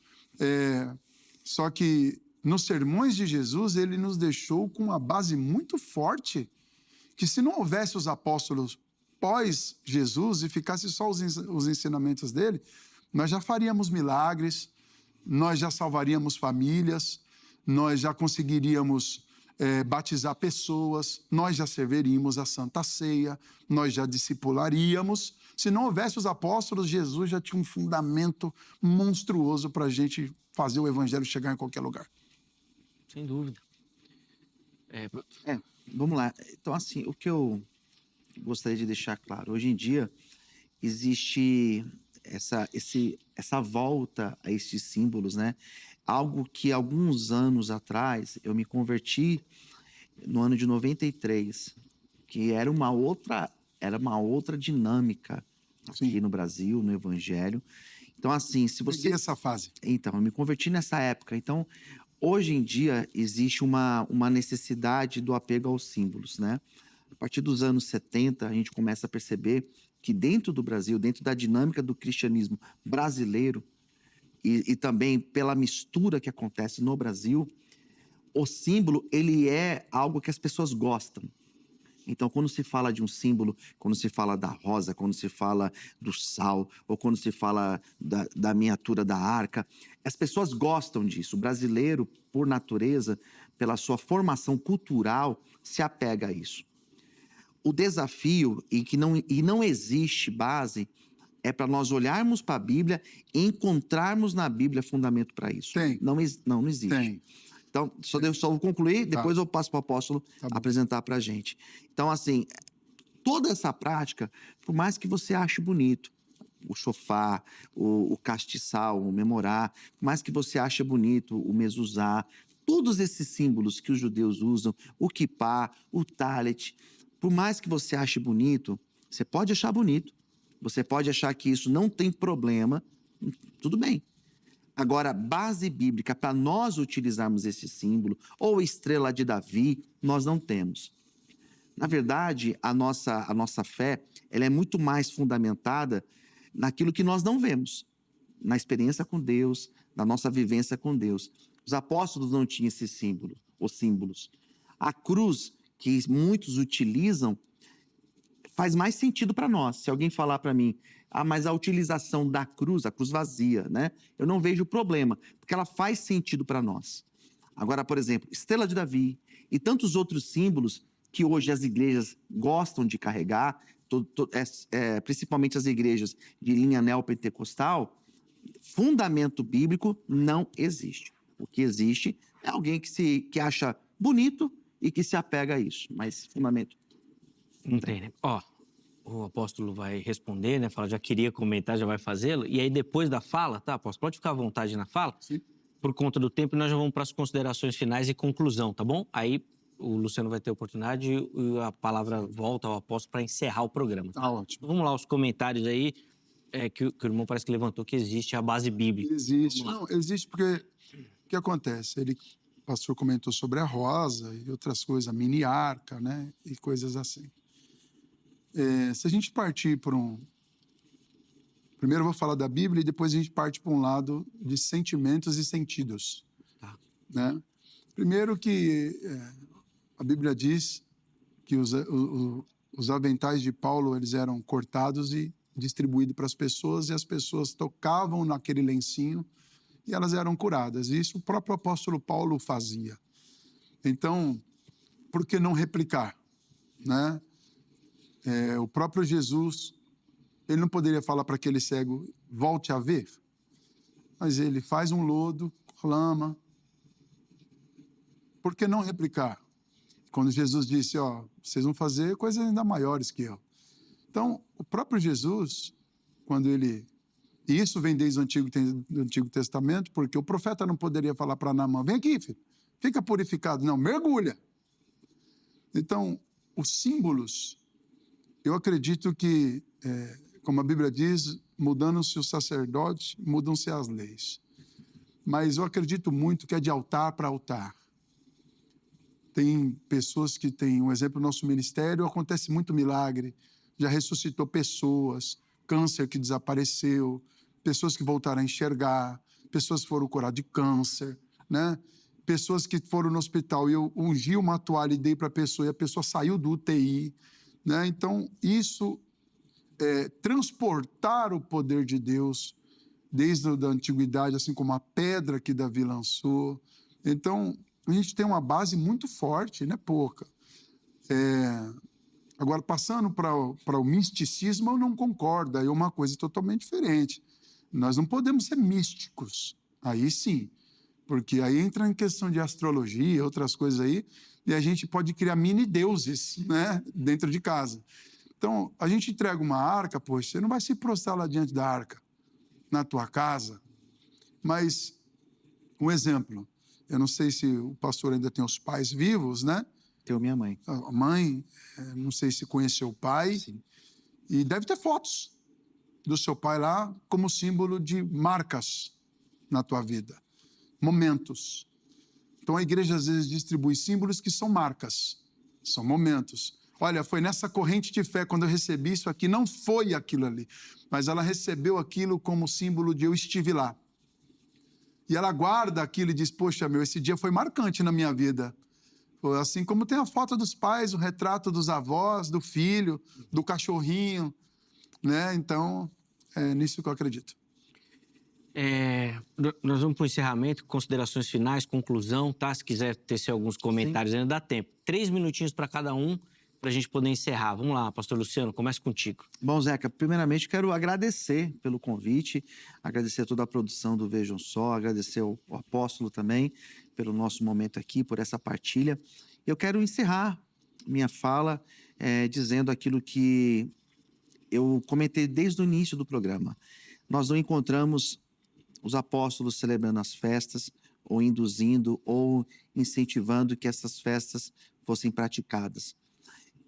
só que nos sermões de Jesus, ele nos deixou com uma base muito forte, que se não houvesse os apóstolos pós-Jesus e ficasse só os ensinamentos dele, nós já faríamos milagres, nós já salvaríamos famílias, nós já conseguiríamos batizar pessoas, nós já serviríamos a Santa Ceia, nós já discipularíamos. Se não houvesse os apóstolos, Jesus já tinha um fundamento monstruoso para a gente fazer o evangelho chegar em qualquer lugar. Sem dúvida. Vamos lá. Então, assim, o que eu gostaria de deixar claro, hoje em dia existe essa volta a esses símbolos, né? Algo que alguns anos atrás eu me converti no ano de 93, que era uma outra dinâmica aqui no Brasil, no Evangelho. Então, assim, se você... Peguei essa fase. Então, eu me converti nessa época. Então, hoje em dia, existe uma necessidade do apego aos símbolos, né? A partir dos anos 70, a gente começa a perceber que dentro do Brasil, dentro da dinâmica do cristianismo brasileiro, e também pela mistura que acontece no Brasil, o símbolo, ele é algo que as pessoas gostam. Então, quando se fala de um símbolo, quando se fala da rosa, quando se fala do sal, ou quando se fala da miniatura da arca, as pessoas gostam disso. O brasileiro, por natureza, pela sua formação cultural, se apega a isso. O desafio, e não existe base, é para nós olharmos para a Bíblia e encontrarmos na Bíblia fundamento para isso. Tem. Não existe. Tem. Então, só vou concluir, depois eu passo para o apóstolo apresentar para a gente. Então, assim, toda essa prática, por mais que você ache bonito, o chofar, o castiçal, o memorar, por mais que você ache bonito o mezuzá, todos esses símbolos que os judeus usam, o kippá, o talit, por mais que você ache bonito, você pode achar bonito, você pode achar que isso não tem problema, tudo bem. Agora, base bíblica para nós utilizarmos esse símbolo, ou estrela de Davi, nós não temos. Na verdade, a nossa fé, ela é muito mais fundamentada naquilo que nós não vemos, na experiência com Deus, na nossa vivência com Deus. Os apóstolos não tinham esse símbolo, os símbolos. A cruz, que muitos utilizam, faz mais sentido para nós. Se alguém falar para mim, mas a utilização da cruz, a cruz vazia, né? Eu não vejo problema, porque ela faz sentido para nós. Agora, por exemplo, estrela de Davi e tantos outros símbolos que hoje as igrejas gostam de carregar, principalmente as igrejas de linha neopentecostal, fundamento bíblico não existe. O que existe é alguém que acha bonito e que se apega a isso. Mas fundamento. Não tem, né? Ó, o apóstolo vai responder, né? Fala, já queria comentar, já vai fazê-lo. E aí, depois da fala, tá, apóstolo? Pode ficar à vontade na fala. Sim. Por conta do tempo, nós já vamos para as considerações finais e conclusão, tá bom? Aí o Luciano vai ter oportunidade e a palavra volta ao apóstolo para encerrar o programa. Tá ótimo. Vamos lá, os comentários aí, que o irmão parece que levantou, que existe a base bíblica. Existe. Não, existe porque o que acontece? O pastor comentou sobre a rosa e outras coisas, a mini arca, né? E coisas assim. Se a gente partir por Primeiro eu vou falar da Bíblia e depois a gente parte para um lado de sentimentos e sentidos. Tá. Né? Primeiro que a Bíblia diz que os aventais de Paulo eles eram cortados e distribuídos para as pessoas, e as pessoas tocavam naquele lencinho e elas eram curadas. E isso o próprio apóstolo Paulo fazia. Então, por que não replicar? Né? O próprio Jesus, ele não poderia falar para aquele cego, volte a ver? Mas ele faz um lodo, lama. Por que não replicar? Quando Jesus disse, vocês vão fazer coisas ainda maiores que eu. Então, o próprio Jesus, quando ele... E isso vem desde o Antigo Testamento, porque o profeta não poderia falar para Naamã, vem aqui, filho, fica purificado. Não, mergulha. Então, os símbolos, eu acredito que, como a Bíblia diz, mudando-se os sacerdotes, mudam-se as leis. Mas eu acredito muito que é de altar para altar. Tem pessoas que têm, um exemplo, no nosso ministério, acontece muito milagre, já ressuscitou pessoas, câncer que desapareceu, pessoas que voltaram a enxergar, pessoas que foram curadas de câncer, né? Pessoas que foram no hospital e eu ungi uma toalha e dei para a pessoa e a pessoa saiu do UTI, né? Então, isso é transportar o poder de Deus desde a antiguidade, assim como a pedra que Davi lançou. Então, a gente tem uma base muito forte, não é pouca. Agora, passando para o misticismo, eu não concordo, aí é uma coisa totalmente diferente. Nós não podemos ser místicos, aí sim, porque aí entra em questão de astrologia, outras coisas aí, e a gente pode criar mini-deuses, né, dentro de casa. Então, a gente entrega uma arca, poxa, você não vai se prostrar lá diante da arca, na tua casa, mas, um exemplo, eu não sei se o pastor ainda tem os pais vivos, né? Tenho minha mãe. A mãe, não sei se conheceu o pai. Sim. E deve ter fotos do seu pai lá como símbolo de marcas na tua vida, momentos. Então a igreja às vezes distribui símbolos que são marcas, são momentos. Olha, foi nessa corrente de fé, quando eu recebi isso aqui, não foi aquilo ali, mas ela recebeu aquilo como símbolo de eu estive lá. E ela guarda aquilo e diz, poxa, esse dia foi marcante na minha vida. Assim como tem a foto dos pais, o retrato dos avós, do filho, do cachorrinho, né? Então, é nisso que eu acredito. Nós vamos para o encerramento, considerações finais, conclusão, tá? Se quiser tecer alguns comentários, ainda dá tempo. 3 minutinhos para cada um, para a gente poder encerrar. Vamos lá, pastor Luciano, comece contigo. Bom, Zeca, primeiramente quero agradecer pelo convite, agradecer a toda a produção do Vejam Só, agradecer ao apóstolo também pelo nosso momento aqui, por essa partilha. Eu quero encerrar minha fala dizendo aquilo que eu comentei desde o início do programa. Nós não encontramos os apóstolos celebrando as festas, ou induzindo, ou incentivando que essas festas fossem praticadas.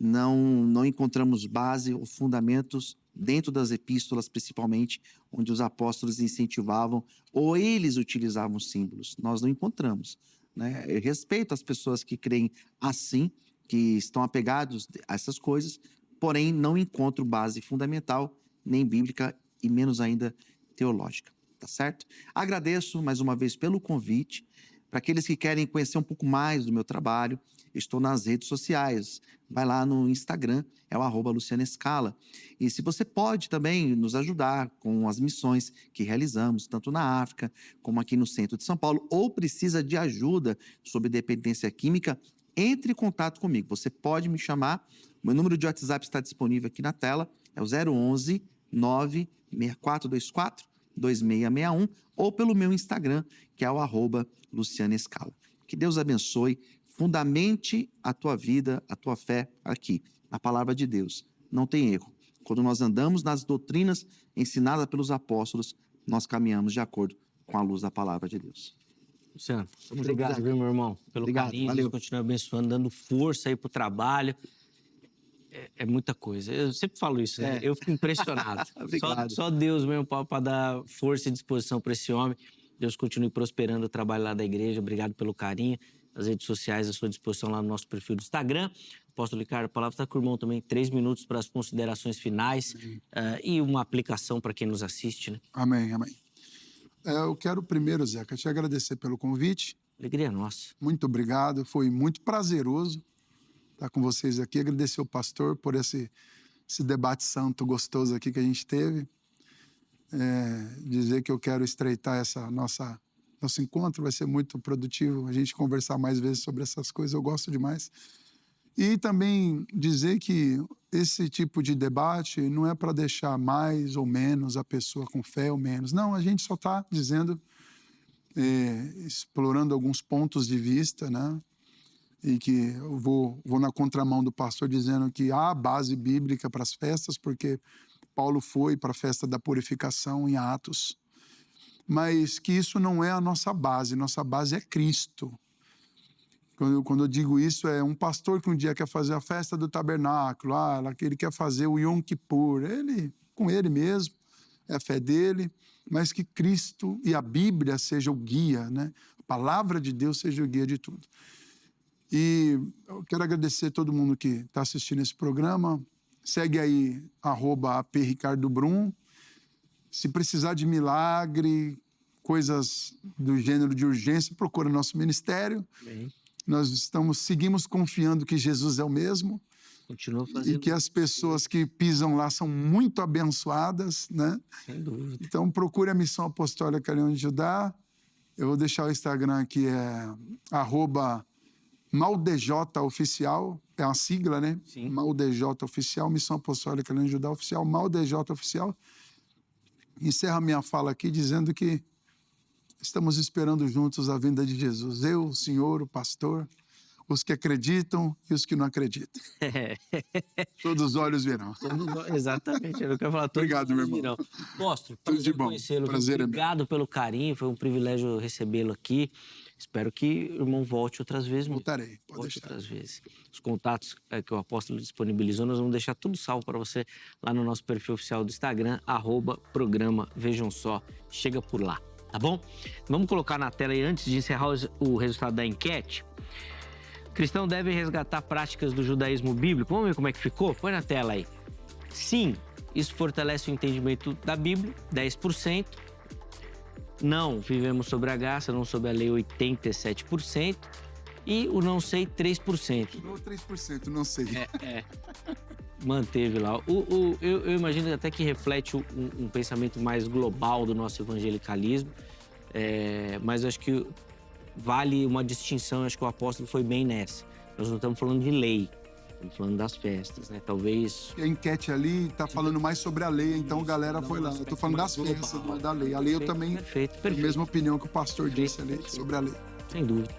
Não encontramos base ou fundamentos dentro das epístolas, principalmente, onde os apóstolos incentivavam ou eles utilizavam símbolos. Nós não encontramos. Né? Eu respeito as pessoas que creem assim, que estão apegados a essas coisas, porém não encontro base fundamental, nem bíblica e menos ainda teológica. Tá certo? Agradeço mais uma vez pelo convite. Para aqueles que querem conhecer um pouco mais do meu trabalho, estou nas redes sociais. Vai lá no Instagram, é o @LucianoEscala. E se você pode também nos ajudar com as missões que realizamos, tanto na África como aqui no centro de São Paulo, ou precisa de ajuda sobre dependência química, entre em contato comigo. Você pode me chamar. Meu número de WhatsApp está disponível aqui na tela. É o 011 96424 2661 ou pelo meu Instagram, que é o @LucianoEscala. Que Deus abençoe, Fundamente a tua vida, a tua fé aqui, na palavra de Deus. Não tem erro. Quando nós andamos nas doutrinas ensinadas pelos apóstolos, nós caminhamos de acordo com a luz da palavra de Deus. Luciano, obrigado, viu, meu irmão, pelo carinho. Valeu. Deus continue abençoando, dando força aí pro trabalho. É muita coisa. Eu sempre falo isso, né? Eu fico impressionado. só Deus mesmo para dar força e disposição para esse homem. Deus continue prosperando o trabalho lá da igreja. Obrigado pelo carinho. As redes sociais à sua disposição lá no nosso perfil do Instagram. Apóstolo Ricardo, a palavra está com o irmão também. 3 minutos para as considerações finais e uma aplicação para quem nos assiste, né? Amém. Eu quero primeiro, Zeca, te agradecer pelo convite. Alegria nossa. Muito obrigado. Foi muito prazeroso estar com vocês aqui. Agradecer ao pastor por esse debate santo gostoso aqui que a gente teve. Dizer que eu quero estreitar nosso encontro, vai ser muito produtivo a gente conversar mais vezes sobre essas coisas, eu gosto demais. E também dizer que esse tipo de debate não é para deixar mais ou menos a pessoa com fé ou menos. Não, a gente só está dizendo, explorando alguns pontos de vista, né? E que eu vou na contramão do pastor dizendo que há base bíblica para as festas, porque Paulo foi para a festa da purificação em Atos, mas que isso não é a nossa base é Cristo. Quando eu digo isso, é um pastor que um dia quer fazer a festa do tabernáculo, ele quer fazer o Yom Kippur, com ele mesmo, é a fé dele, mas que Cristo e a Bíblia seja o guia, né? A palavra de Deus seja o guia de tudo. E eu quero agradecer a todo mundo que está assistindo esse programa. Segue aí, @APRicardoBrum. Se precisar de milagre, coisas do gênero de urgência, procura nosso ministério. Bem. Nós seguimos confiando que Jesus é o mesmo. Continua fazendo. E que as pessoas que pisam lá são muito abençoadas, né? Sem dúvida. Então, procure a Missão Apostólica Leão de Judá. Eu vou deixar o Instagram aqui, @MaldejOficial, é uma sigla, né? Sim. MaldejOficial, Missão Apostólica Leão de Judá Oficial, MaldejOficial. Encerro a minha fala aqui dizendo que estamos esperando juntos a vinda de Jesus. Eu, o senhor, o pastor, os que acreditam e os que não acreditam. Todos os olhos virão. Exatamente, eu quero falar. Obrigado, meu irmão. Virão. Apóstolo, Tudo de bom. conhecê-lo. Prazer é meu. Obrigado pelo carinho, foi um privilégio recebê-lo aqui. Espero que o irmão volte outras vezes. Voltarei, pode volte deixar. outras vezes. Os contatos que o apóstolo disponibilizou, nós vamos deixar tudo salvo para você lá no nosso perfil oficial do Instagram, @programa Vejam Só. Chega por lá, tá bom? Vamos colocar na tela aí, antes de encerrar o resultado da enquete. Cristão deve resgatar práticas do judaísmo bíblico. Vamos ver como é que ficou? Põe na tela aí. Sim, isso fortalece o entendimento da Bíblia, 10%. Não, vivemos sobre a graça, não sobre a lei, 87%. E o não sei, 3%. Não, 3%, não sei. Manteve lá. Eu imagino até que reflete um pensamento mais global do nosso evangelicalismo. Mas eu acho que vale uma distinção, acho que o apóstolo foi bem nessa. Nós não estamos falando de lei, estamos falando das festas, né? Talvez... A enquete ali está falando mais sobre a lei, então a galera foi lá. Eu estou falando das festas, não da lei. A lei eu também Perfeito. tenho a mesma opinião que o pastor disse ali sobre a lei. Sem dúvida.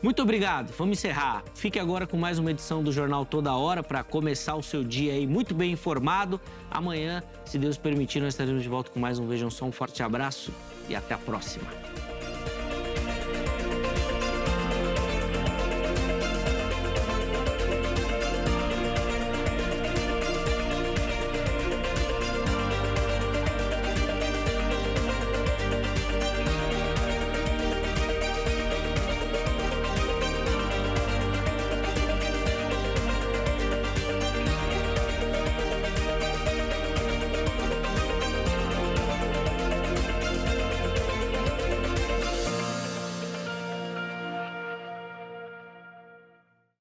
Muito obrigado. Vamos encerrar. Fique agora com mais uma edição do Jornal Toda Hora para começar o seu dia aí muito bem informado. Amanhã, se Deus permitir, nós estaremos de volta com mais um Vejam Só. Um forte abraço e até a próxima.